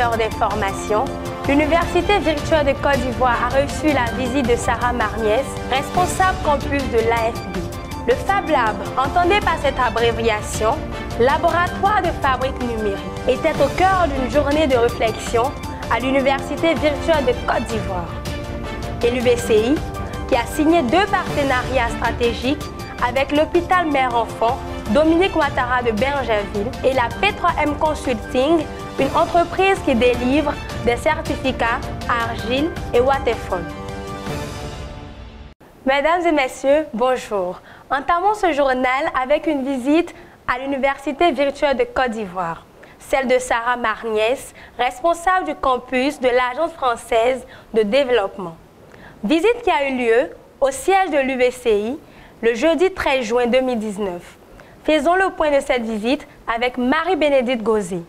heures d'information, l'Université virtuelle de Côte d'Ivoire a reçu la visite de Sarah Marniès, responsable campus de l'AFD. Le Fab Lab, entendez par cette abréviation, laboratoire de fabrique numérique, était au cœur d'une journée de réflexion à l'Université virtuelle de Côte d'Ivoire. Et l'UVCI, qui a signé 2 partenariats stratégiques avec l'hôpital Mère-Enfant, Dominique Ouattara de Bingerville, et la P3M Consulting, une entreprise qui délivre des certificats Argile et Waterfall. Mesdames et messieurs, bonjour. Entamons ce journal avec une visite à l'Université virtuelle de Côte d'Ivoire, celle de Sarah Marniès, responsable du campus de l'Agence française de développement. Visite qui a eu lieu au siège de l'UVCI le jeudi 13 juin 2019. Faisons le point de cette visite avec Marie-Bénédicte Gauzé.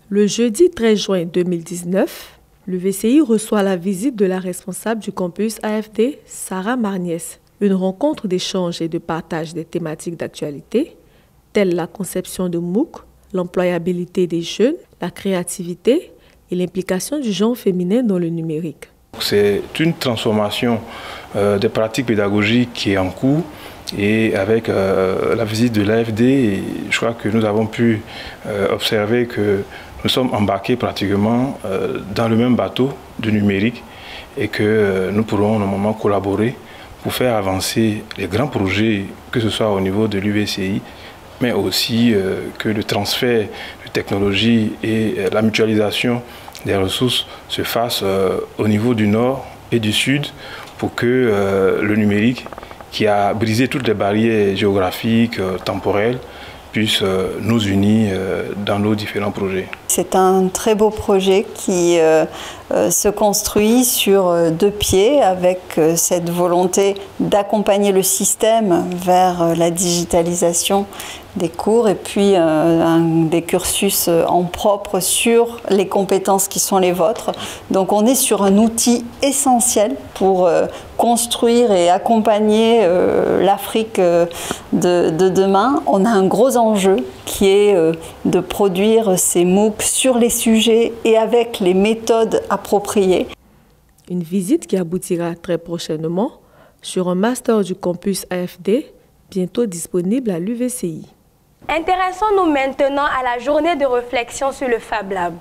Le jeudi 13 juin 2019, l'UVCI reçoit la visite de la responsable du campus AFD, Sarah Marniès. Une rencontre d'échange et de partage des thématiques d'actualité, telles la conception de MOOC, l'employabilité des jeunes, la créativité et l'implication du genre féminin dans le numérique. C'est une transformation des pratiques pédagogiques qui est en cours. Et avec la visite de l'AFD, je crois que nous avons pu observer que nous sommes embarqués pratiquement dans le même bateau du numérique et que nous pourrons normalement collaborer pour faire avancer les grands projets, que ce soit au niveau de l'UVCI, mais aussi que le transfert de technologies et la mutualisation des ressources se fassent au niveau du Nord et du Sud pour que le numérique, qui a brisé toutes les barrières géographiques, temporelles, puisse nous unir dans nos différents projets. C'est un très beau projet qui se construit sur 2 pieds avec cette volonté d'accompagner le système vers la digitalisation des cours et puis des cursus en propre sur les compétences qui sont les vôtres. Donc on est sur un outil essentiel pour construire et accompagner l'Afrique de demain. On a un gros enjeu qui est de produire ces MOOC sur les sujets et avec les méthodes appropriées. Une visite qui aboutira très prochainement sur un master du campus AFD, bientôt disponible à l'UVCI. Intéressons-nous maintenant à la journée de réflexion sur le Fab Lab.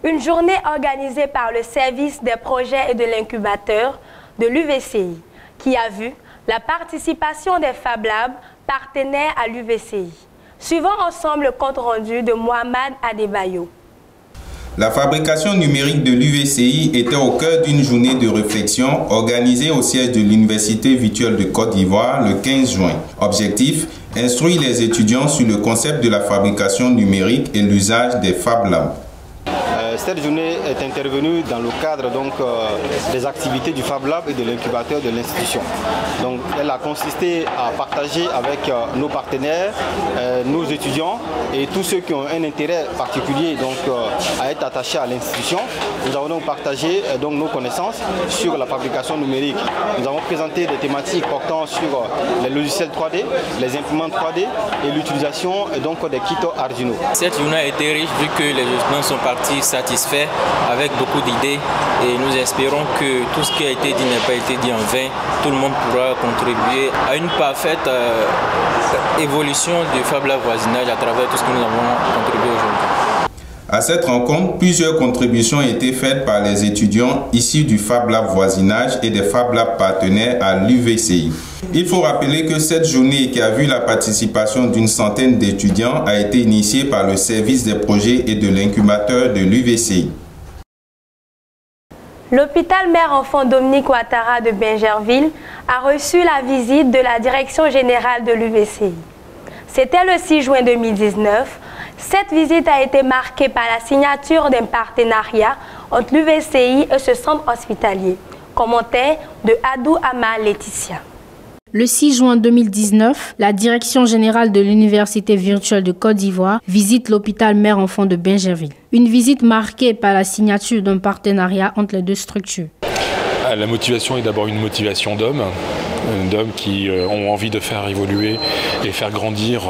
Une journée organisée par le service des projets et de l'incubateur de l'UVCI, qui a vu la participation des Fab Labs partenaires à l'UVCI. Suivons ensemble le compte-rendu de Mohamed Adebayo. La fabrication numérique de l'UVCI était au cœur d'une journée de réflexion organisée au siège de l'Université virtuelle de Côte d'Ivoire le 15 juin. Objectif, instruire les étudiants sur le concept de la fabrication numérique et l'usage des Fab Labs. Cette journée est intervenue dans le cadre des activités du Fab Lab et de l'incubateur de l'institution. Donc, elle a consisté à partager avec nos partenaires, nos étudiants et tous ceux qui ont un intérêt particulier à être attachés à l'institution. Nous avons donc partagé nos connaissances sur la fabrication numérique. Nous avons présenté des thématiques portant sur les logiciels 3D, les imprimantes 3D et l'utilisation des kits Arduino. Cette journée a été riche vu que les étudiants sont partis satisfaits avec beaucoup d'idées et nous espérons que tout ce qui a été dit n'a pas été dit en vain. Tout le monde pourra contribuer à une parfaite évolution du Fab Lab voisinage à travers tout ce que nous avons contribué aujourd'hui. À cette rencontre, plusieurs contributions ont été faites par les étudiants issus du Fab Lab voisinage et des Fab Lab partenaires à l'UVCI. Il faut rappeler que cette journée qui a vu la participation d'une centaine d'étudiants a été initiée par le service des projets et de l'incubateur de l'UVCI. L'hôpital Mère-Enfant Dominique Ouattara de Bingerville a reçu la visite de la direction générale de l'UVCI. C'était le 6 juin 2019. Cette visite a été marquée par la signature d'un partenariat entre l'UVCI et ce centre hospitalier. Commentaire de Adou Ama Laetitia. Le 6 juin 2019, la Direction générale de l'Université virtuelle de Côte d'Ivoire visite l'hôpital Mère-Enfant de Bingerville. Une visite marquée par la signature d'un partenariat entre les 2 structures. La motivation est d'abord une motivation d'homme. d'hommes qui ont envie de faire évoluer et faire grandir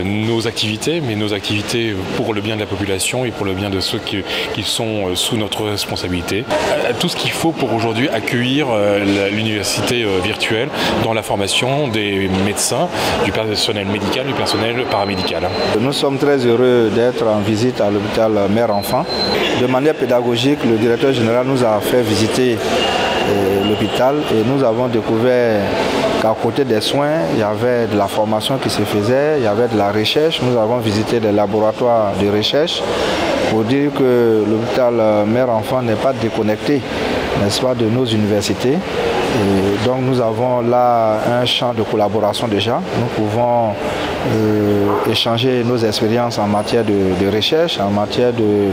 nos activités, mais nos activités pour le bien de la population et pour le bien de ceux qui sont sous notre responsabilité. Tout ce qu'il faut pour aujourd'hui accueillir l'université virtuelle dans la formation des médecins, du personnel médical, du personnel paramédical. Nous sommes très heureux d'être en visite à l'hôpital Mère-Enfant. De manière pédagogique, le directeur général nous a fait visiter l'hôpital et nous avons découvert qu'à côté des soins, il y avait de la formation qui se faisait, il y avait de la recherche. Nous avons visité des laboratoires de recherche pour dire que l'hôpital Mère-Enfant n'est pas déconnecté, n'est-ce pas, de nos universités. Et donc nous avons là un champ de collaboration déjà. Nous pouvons échanger nos expériences en matière de recherche, en matière de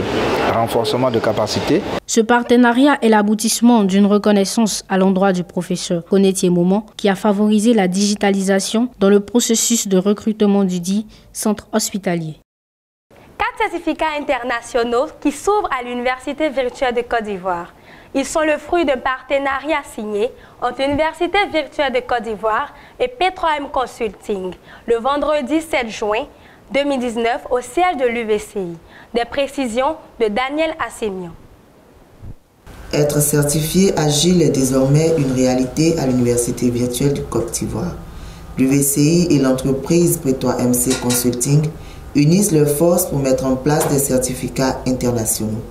renforcement de capacités. Ce partenariat est l'aboutissement d'une reconnaissance à l'endroit du professeur Konetié Moment qui a favorisé la digitalisation dans le processus de recrutement du dit centre hospitalier. 4 certificats internationaux qui s'ouvrent à l'Université virtuelle de Côte d'Ivoire. Ils sont le fruit d'un partenariat signé entre l'Université virtuelle de Côte d'Ivoire et P3M Consulting le vendredi 7 juin 2019 au siège de l'UVCI. Des précisions de Daniel Assemian. Être certifié agile est désormais une réalité à l'Université virtuelle de Côte d'Ivoire. L'UVCI et l'entreprise P3MC Consulting unissent leurs forces pour mettre en place des certificats internationaux.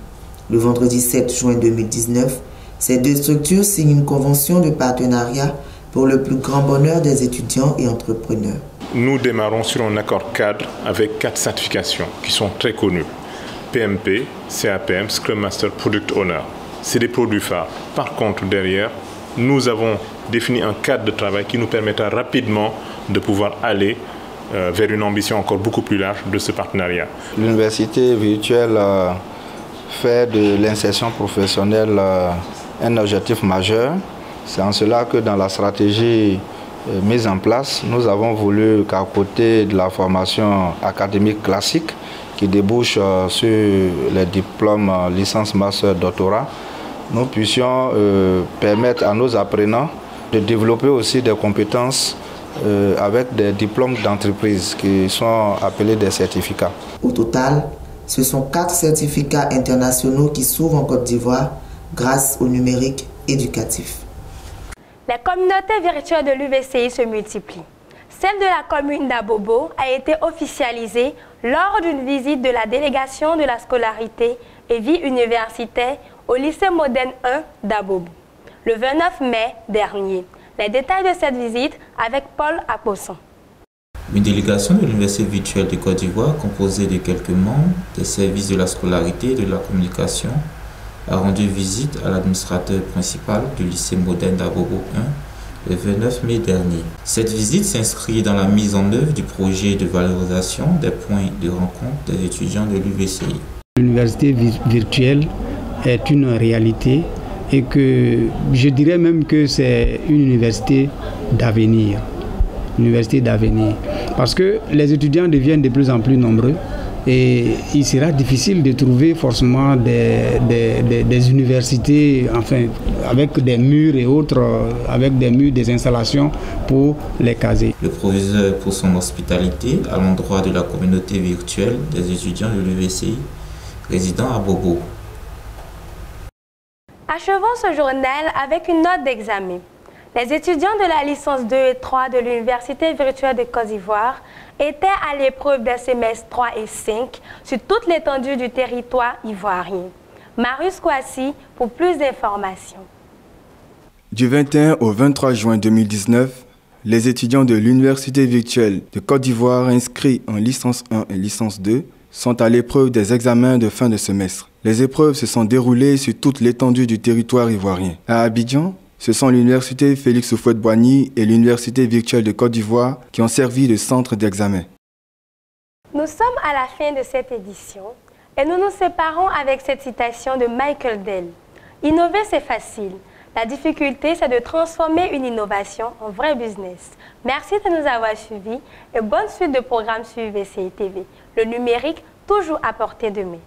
Le vendredi 7 juin 2019, ces deux structures signent une convention de partenariat pour le plus grand bonheur des étudiants et entrepreneurs. Nous démarrons sur un accord cadre avec 4 certifications qui sont très connues. PMP, CAPM, Scrum Master, Product Owner. C'est des produits phares. Par contre, derrière, nous avons défini un cadre de travail qui nous permettra rapidement de pouvoir aller vers une ambition encore beaucoup plus large de ce partenariat. L'université virtuelle fait de l'insertion professionnelle un objectif majeur. C'est en cela que dans la stratégie mise en place, nous avons voulu qu'à côté de la formation académique classique qui débouche sur les diplômes licence, master, doctorat, nous puissions permettre à nos apprenants de développer aussi des compétences avec des diplômes d'entreprise qui sont appelés des certificats. Au total, ce sont 4 certificats internationaux qui s'ouvrent en Côte d'Ivoire grâce au numérique éducatif. Les communautés virtuelles de l'UVCI se multiplient. Celle de la commune d'Abobo a été officialisée lors d'une visite de la délégation de la scolarité et vie universitaire au lycée moderne 1 d'Abobo, le 29 mai dernier. Les détails de cette visite avec Paul Aposson. Une délégation de l'Université virtuelle de Côte d'Ivoire, composée de quelques membres des services de la scolarité et de la communication, a rendu visite à l'administrateur principal du lycée moderne d'Abobo 1 le 29 mai dernier. Cette visite s'inscrit dans la mise en œuvre du projet de valorisation des points de rencontre des étudiants de l'UVCI. L'université virtuelle est une réalité et que je dirais même que c'est une université d'avenir. Université d'avenir. Parce que les étudiants deviennent de plus en plus nombreux et il sera difficile de trouver forcément des universités, enfin, avec des murs et autres, avec des murs, des installations pour les caser. Le proviseur pour son hospitalité à l'endroit de la communauté virtuelle des étudiants de l'UVCI résidant à Bobo. Achevons ce journal avec une note d'examen. Les étudiants de la licence 2 et 3 de l'Université virtuelle de Côte d'Ivoire étaient à l'épreuve des semestres 3 et 5 sur toute l'étendue du territoire ivoirien. Marius Kouassi pour plus d'informations. Du 21 au 23 juin 2019, les étudiants de l'Université virtuelle de Côte d'Ivoire inscrits en licence 1 et licence 2 sont à l'épreuve des examens de fin de semestre. Les épreuves se sont déroulées sur toute l'étendue du territoire ivoirien. À Abidjan, ce sont l'Université Félix Houphouët-Boigny et l'Université virtuelle de Côte d'Ivoire qui ont servi de centre d'examen. Nous sommes à la fin de cette édition et nous nous séparons avec cette citation de Michael Dell. Innover, c'est facile. La difficulté, c'est de transformer une innovation en vrai business. Merci de nous avoir suivis et bonne suite de programmes sur UVCI TV. Le numérique, toujours à portée de main.